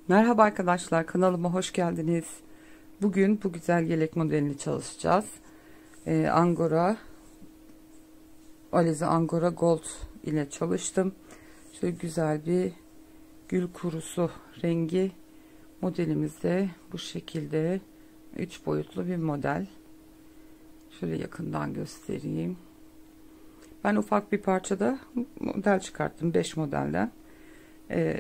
Merhaba arkadaşlar, kanalıma hoş geldiniz. Bugün bu güzel yelek modelini çalışacağız. Angora, Alize Angora Gold ile çalıştım. Şöyle güzel bir gül kurusu rengi modelimizde bu şekilde 3 boyutlu bir model. Şöyle yakından göstereyim. Ben ufak bir parçada model çıkarttım, 5 modelden.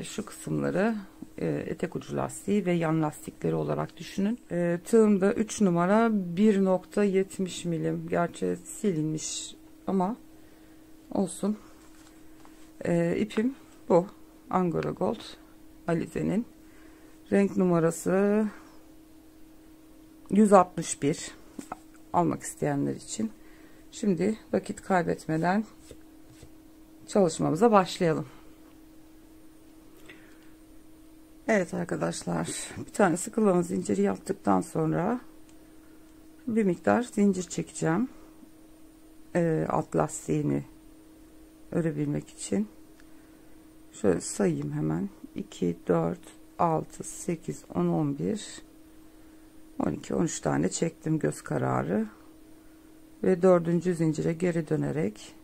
Şu kısımları etek ucu lastiği ve yan lastikleri olarak düşünün. Tığımda 3 numara 1.70 milim. Gerçi silinmiş ama olsun. İpim bu. Angora Gold Alize'nin. Renk numarası 161. Almak isteyenler için. Şimdi vakit kaybetmeden çalışmamıza başlayalım. Evet arkadaşlar, bir tane sıkılama zinciri yaptıktan sonra bir miktar zincir çekeceğim alt lastiğini örebilmek için. Şöyle sayayım hemen: 2 4 6 8 10 11 12 13 tane çektim göz kararı ve dördüncü zincire geri dönerek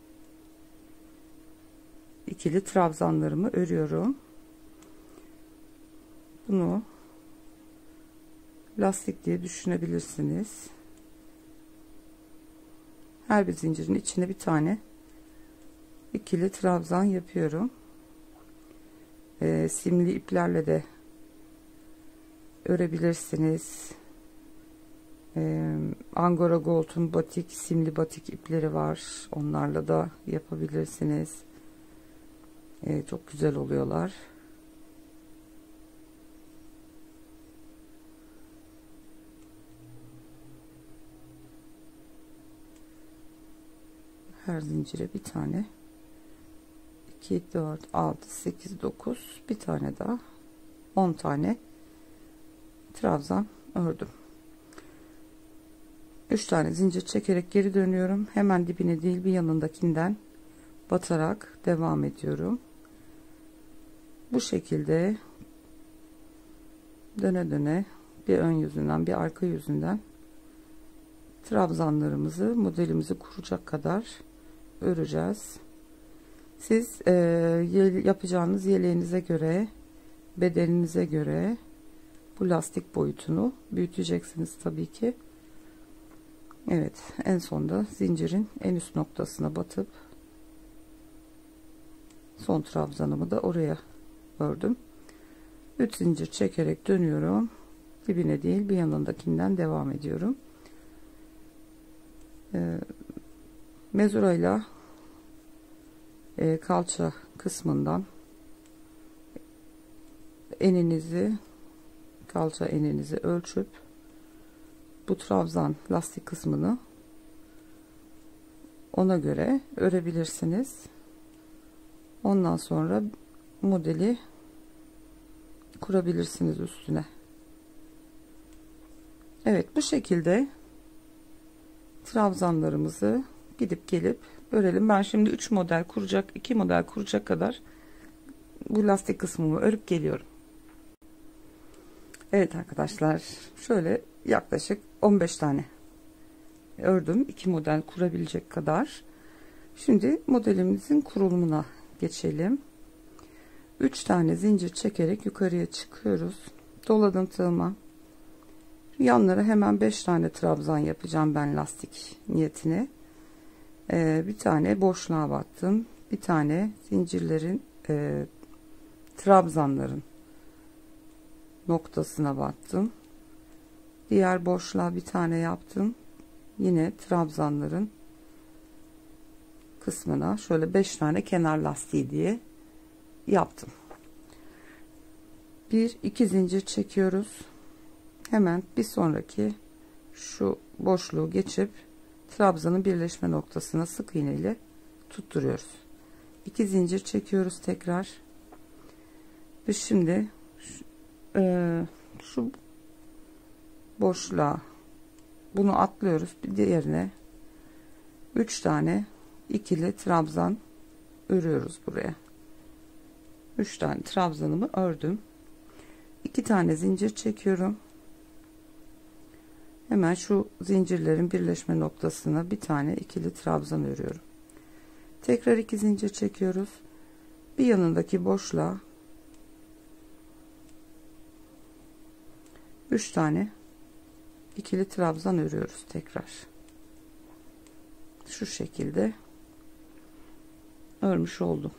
ikili trabzanlarımı örüyorum. Bunu lastik diye düşünebilirsiniz. Her bir zincirin içine bir tane ikili trabzan yapıyorum. Simli iplerle de örebilirsiniz. Angora Gold'un batik, simli batik ipleri var. Onlarla da yapabilirsiniz. Çok güzel oluyorlar. Her zincire bir tane, 2 4 6 8 9, bir tane daha, 10 tane trabzan ördüm. 3 tane zincir çekerek geri dönüyorum. Hemen dibine değil, bir yanındakinden batarak devam ediyorum. Bu şekilde döne döne bir ön yüzünden bir arka yüzünden trabzanlarımızı, modelimizi kuracak kadar öreceğiz. Siz yapacağınız yeleğinize göre, bedeninize göre bu lastik boyutunu büyüteceksiniz tabii ki. Evet, en sonda zincirin en üst noktasına batıp son trabzanımı da oraya ördüm. 3 zincir çekerek dönüyorum. Dibine değil, bir yanındakinden devam ediyorum. Mezurayla kalça kısmından eninizi, kalça eninizi ölçüp bu trabzan lastik kısmını ona göre örebilirsiniz. Ondan sonra modeli kurabilirsiniz üstüne. Evet, bu şekilde trabzanlarımızı gidip gelip örelim. Ben şimdi 3 model kuracak, 2 model kuracak kadar bu lastik kısmımı örüp geliyorum. Evet arkadaşlar, şöyle yaklaşık 15 tane ördüm, 2 model kurabilecek kadar. Şimdi modelimizin kurulumuna geçelim. 3 tane zincir çekerek yukarıya çıkıyoruz. Doladım tığıma. Yanlara hemen 5 tane trabzan yapacağım ben lastik niyetine. Bir tane boşluğa battım. Bir tane zincirlerin trabzanların noktasına battım. Diğer boşluğa bir tane yaptım. Yine trabzanların kısmına şöyle 5 tane kenar lastiği diye yaptım. 1-2 zincir çekiyoruz. Hemen bir sonraki şu boşluğu geçip trabzanın birleşme noktasına sık iğne ile tutturuyoruz. 2 zincir çekiyoruz tekrar. Ve şimdi şu boşluğa bunu atlıyoruz. Bir diğerine 3 tane ikili trabzan örüyoruz buraya. 3 tane trabzanımı ördüm. 2 tane zincir çekiyorum. Hemen şu zincirlerin birleşme noktasına bir tane ikili trabzan örüyorum. Tekrar 2 zincir çekiyoruz. Bir yanındaki boşluğa 3 tane ikili trabzan örüyoruz tekrar. Şu şekilde örmüş oldum.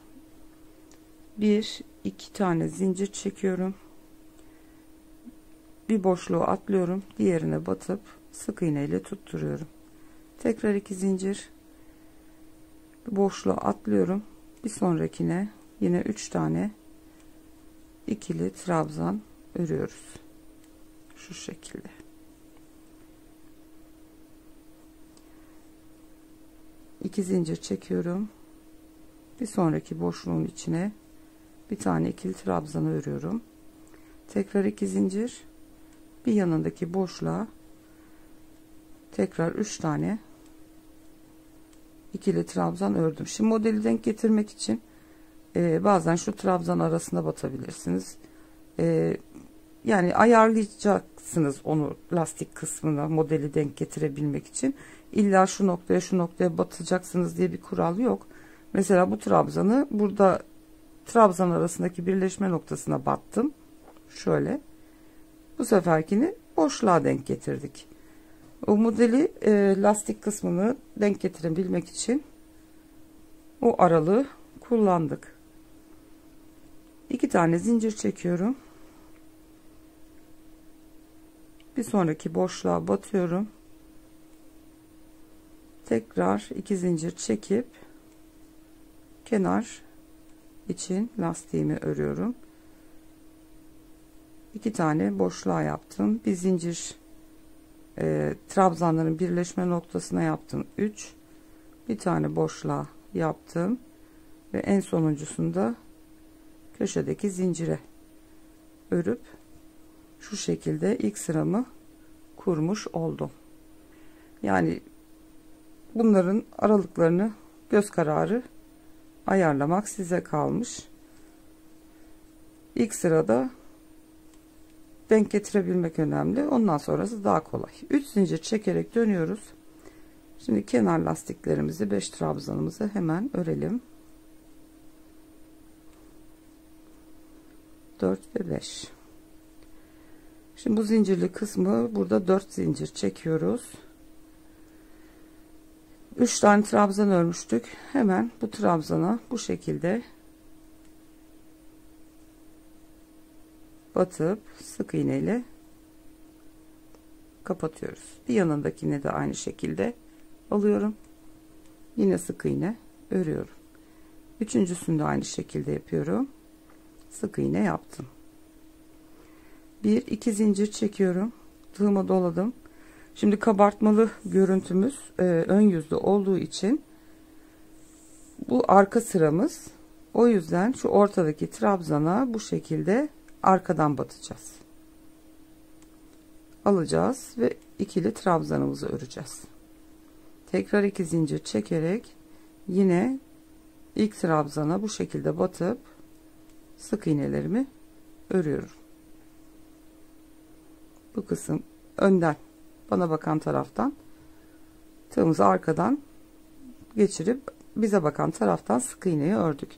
2 tane zincir çekiyorum. Bir boşluğu atlıyorum, diğerine batıp sık iğne ile tutturuyorum. Tekrar 2 zincir, bir boşluğu atlıyorum, bir sonrakine yine 3 tane ikili trabzan örüyoruz. Şu şekilde. İki zincir çekiyorum, bir sonraki boşluğun içine bir tane ikili trabzan örüyorum. Tekrar 2 zincir, bir yanındaki boşluğa tekrar 3 tane ikili trabzan ördüm. Şimdi modeli denk getirmek için bazen şu trabzan arasına batabilirsiniz. Yani ayarlayacaksınız onu, lastik kısmına modeli denk getirebilmek için. İlla şu noktaya batacaksınız diye bir kural yok. Mesela bu trabzanı burada trabzan arasındaki birleşme noktasına battım. Şöyle. Bu seferkini boşluğa denk getirdik. O modeli lastik kısmını denk getirebilmek için o aralığı kullandık. 2 tane zincir çekiyorum. Bir sonraki boşluğa batıyorum. Tekrar 2 zincir çekip kenar için lastiğimi örüyorum. 2 tane boşluğa yaptım. Bir zincir trabzanların birleşme noktasına yaptım. 3. Bir tane boşluğa yaptım ve en sonuncusunda köşedeki zincire örüp şu şekilde ilk sıramı kurmuş oldum. Yani bunların aralıklarını göz kararı ayarlamak size kalmış. İlk sırada denk getirebilmek önemli. Ondan sonrası daha kolay. 3 zincir çekerek dönüyoruz. Şimdi kenar lastiklerimizi, 5 trabzanımızı hemen örelim. 4 ve 5. Şimdi bu zincirli kısmı burada 4 zincir çekiyoruz. 3 tane trabzan örmüştük. Hemen bu trabzana bu şekilde batıp sık iğne ile kapatıyoruz. Bir yanındakini de aynı şekilde alıyorum. Yine sık iğne örüyorum. Üçüncüsünü de aynı şekilde yapıyorum. Sık iğne yaptım. 1-2 zincir çekiyorum. Tığıma doladım. Şimdi kabartmalı görüntümüz ön yüzlü olduğu için bu arka sıramız. O yüzden şu ortadaki trabzana bu şekilde arkadan batacağız. Alacağız ve ikili trabzanımızı öreceğiz. Tekrar 2 zincir çekerek yine ilk trabzana bu şekilde batıp sık iğnelerimi örüyorum. Bu kısım önden bana bakan taraftan, tığımızı arkadan geçirip bize bakan taraftan sık iğneyi ördük.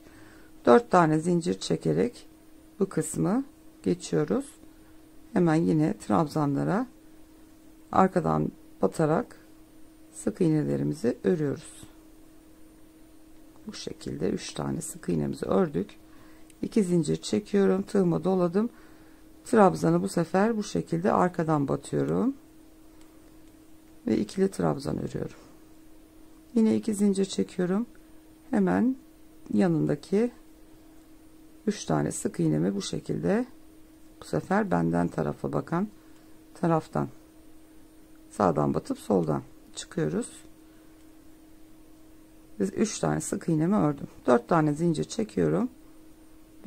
4 tane zincir çekerek bu kısmı geçiyoruz. Hemen yine trabzanlara arkadan batarak sık iğnelerimizi örüyoruz. Bu şekilde 3 tane sık iğnemizi ördük. 2 zincir çekiyorum, tığıma doladım. Trabzanı bu sefer bu şekilde arkadan batıyorum ve ikili trabzan örüyorum. Yine 2 zincir çekiyorum. Hemen yanındaki 3 tane sık iğnemi bu şekilde, bu sefer benden tarafa bakan taraftan sağdan batıp soldan çıkıyoruz. Biz 3 tane sık iğnemi ördüm. 4 tane zincir çekiyorum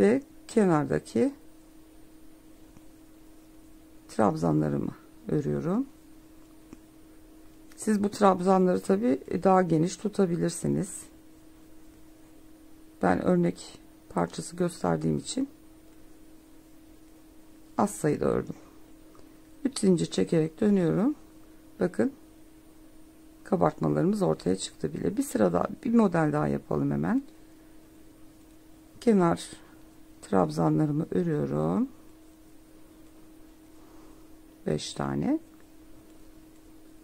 ve kenardaki trabzanlarımı örüyorum. Siz bu trabzanları tabi daha geniş tutabilirsiniz. Ben örnek parçası gösterdiğim için az sayıda ördüm. 3 zincir çekerek dönüyorum. Bakın kabartmalarımız ortaya çıktı bile. Bir sıra daha, bir model daha yapalım hemen. Kenar trabzanlarımı örüyorum. 5 tane.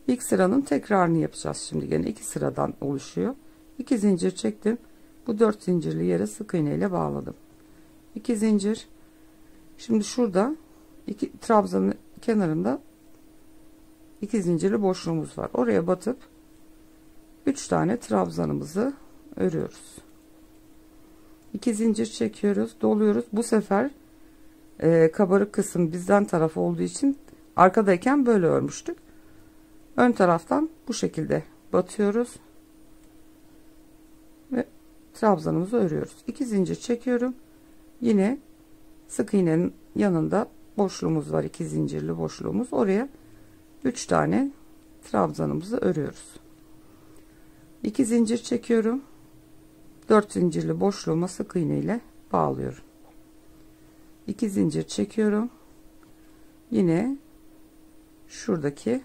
İlk sıranın tekrarını yapacağız şimdi. Gene 2 sıradan oluşuyor. 2 zincir çektim. Bu 4 zincirli yere sık iğne ile bağladım. 2 zincir. Şimdi şurada iki trabzanın kenarında 2 zincirli boşluğumuz var. Oraya batıp 3 tane trabzanımızı örüyoruz. 2 zincir çekiyoruz, doluyoruz. Bu sefer kabarık kısım bizden taraf olduğu için arkadayken böyle örmüştük. Ön taraftan bu şekilde batıyoruz ve trabzanımızı örüyoruz. 2 zincir çekiyorum. Yine sık iğnenin yanında boşluğumuz var, 2 zincirli boşluğumuz. Oraya 3 tane trabzanımızı örüyoruz. 2 zincir çekiyorum. 4 zincirli boşluğuma sık iğne ile bağlıyorum. 2 zincir çekiyorum. Yine şuradaki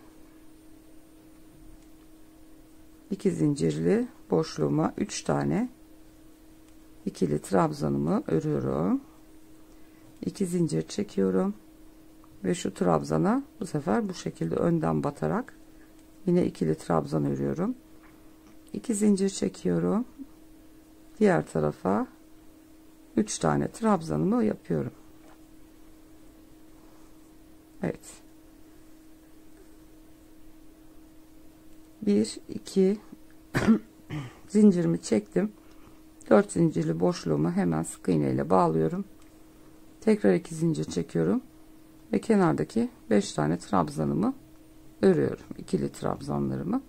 2 zincirli boşluğuma 3 tane ikili trabzanımı örüyorum. 2 zincir çekiyorum ve şu trabzana bu sefer bu şekilde önden batarak yine ikili trabzan örüyorum. 2 zincir çekiyorum. Diğer tarafa 3 tane trabzanımı yapıyorum. Evet. 1 2 zincirimi çektim. 4 zincirli boşluğumu hemen sık iğne ile bağlıyorum. Tekrar 2 zincir çekiyorum ve kenardaki 5 tane trabzanımı örüyorum. İkili trabzanlarımı.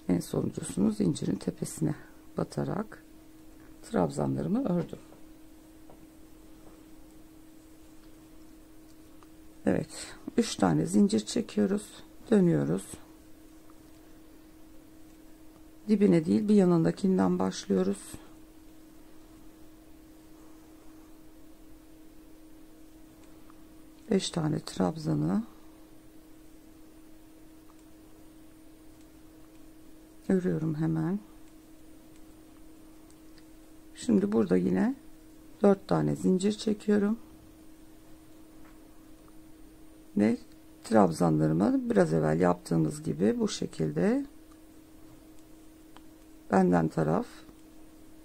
En sonuncusunu zincirin tepesine batarak trabzanlarımı ördüm. Evet, 3 tane zincir çekiyoruz, dönüyoruz. Dibine değil, bir yanındakinden başlıyoruz. Beş tane trabzanı örüyorum hemen. Şimdi burada yine 4 tane zincir çekiyorum ve trabzanlarımı biraz evvel yaptığımız gibi bu şekilde benden taraf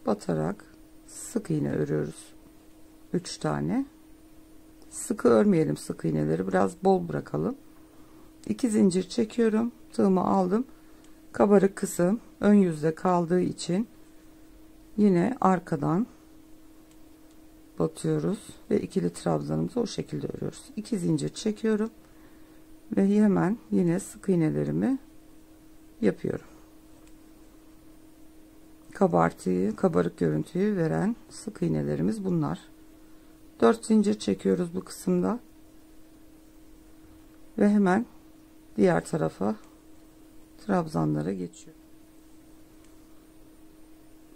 batarak sık iğne örüyoruz. 3 tane. Sıkı örmeyelim, sık iğneleri biraz bol bırakalım. 2 zincir çekiyorum, tığımı aldım. Kabarık kısım ön yüzde kaldığı için yine arkadan batıyoruz ve ikili trabzanımızı o şekilde örüyoruz. 2 zincir çekiyorum ve hemen yine sık iğnelerimi yapıyorum. Kabartıyı, kabarık görüntüyü veren sık iğnelerimiz bunlar. 4 zincir çekiyoruz bu kısımda ve hemen diğer tarafa trabzanlara geçiyorum.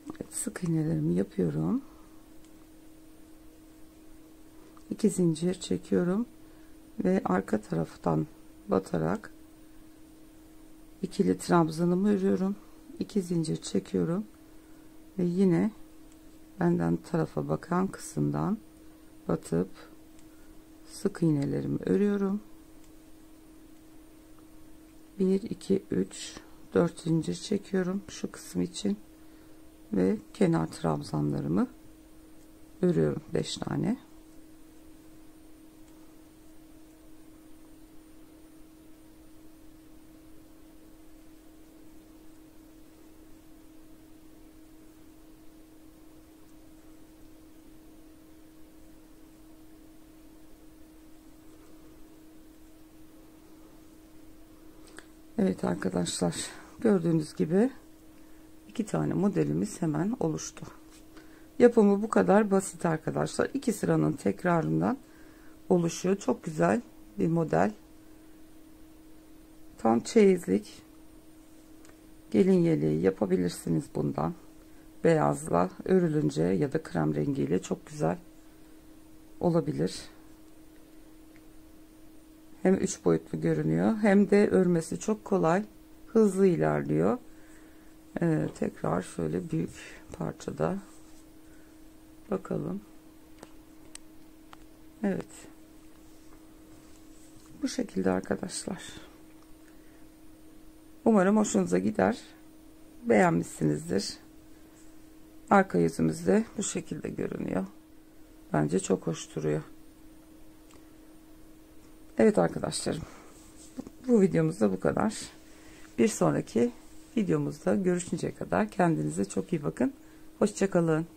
Evet, sık iğnelerimi yapıyorum. 2 zincir çekiyorum ve arka taraftan batarak ikili trabzanımı örüyorum. 2 zincir çekiyorum ve yine benden tarafa bakan kısımdan batıp sık iğnelerimi örüyorum. 1 2 3 4 zincir çekiyorum şu kısım için ve kenar trabzanlarımı örüyorum 5 tane. Evet arkadaşlar, gördüğünüz gibi 2 tane modelimiz hemen oluştu. Yapımı bu kadar basit arkadaşlar. 2 sıranın tekrarından oluşuyor. Çok güzel bir model. Tam çeyizlik gelin yeleği yapabilirsiniz bundan. beyazla örülünce ya da krem rengiyle çok güzel olabilir. Hem 3 boyutlu görünüyor hem de örmesi çok kolay, hızlı ilerliyor. Tekrar şöyle büyük parçada bakalım. Evet, bu şekilde arkadaşlar. Umarım hoşunuza gider, beğenmişsinizdir. Arka yüzümüz de bu şekilde görünüyor. Bence çok hoş duruyor. Evet arkadaşlarım, bu videomuzda bu kadar. Bir sonraki videomuzda görüşünceye kadar kendinize çok iyi bakın. Hoşça kalın.